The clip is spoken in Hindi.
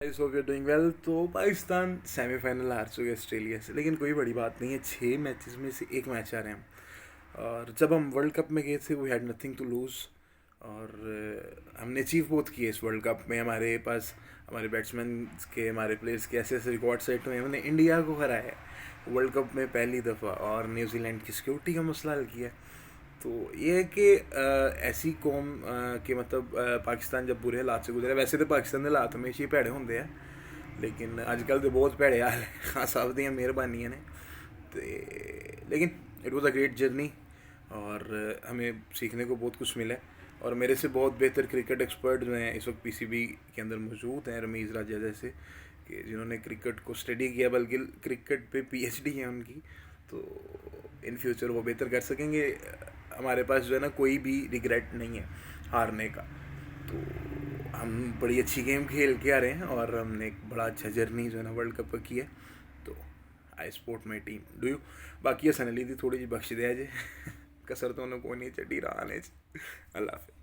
Guys hope you doing well. तो पाकिस्तान सेमीफाइनल हार चुके ऑस्ट्रेलिया से, लेकिन कोई बड़ी बात नहीं है। 6 मैचेस में से एक मैच आ रहे हैं हम। और जब हम वर्ल्ड कप में गए थे we had nothing to lose. और हमने अचीव बहुत किए इस वर्ल्ड कप में। हमारे पास हमारे बैट्समैन के, हमारे प्लेयर्स के ऐसे ऐसे रिकॉर्ड सेट हुए। हमने इंडिया को हराया है वर्ल्ड कप में पहली दफ़ा, और न्यूजीलैंड की सिक्योरिटी का मसला हल किया। तो ये है कि ऐसी कौम के मतलब पाकिस्तान जब बुरे हालात से गुजरे, वैसे तो पाकिस्तान के हालात हमेशा ही भैड़े होंगे हैं, लेकिन अजकल तो बहुत भैड़े हाल है। खान साहब दी मेहरबानियां ने। तो लेकिन it was a great journey, और हमें सीखने को बहुत कुछ मिला है। और मेरे से बहुत बेहतर क्रिकेट एक्सपर्ट जो हैं इस वक्त पीसीबी के अंदर मौजूद हैं, रमीज़ राजा जैसे, कि जिन्होंने क्रिकेट को स्टडी किया, बल्कि क्रिकेट पे पीएचडी है उनकी। तो इन फ्यूचर वो बेहतर कर सकेंगे। हमारे पास जो है ना कोई भी रिग्रेट नहीं है हारने का। तो हम बड़ी अच्छी गेम खेल के आ रहे हैं, और हमने एक बड़ा अच्छा जर्नी जो है ना वर्ल्ड कप का किया। तो I support my team do you. बाकी सनली थी थोड़ी जी बख्श दिया जे। कसर तो उन्हें कोई नहीं चढ़ी रहा आने। अल्लाह हाफिज़।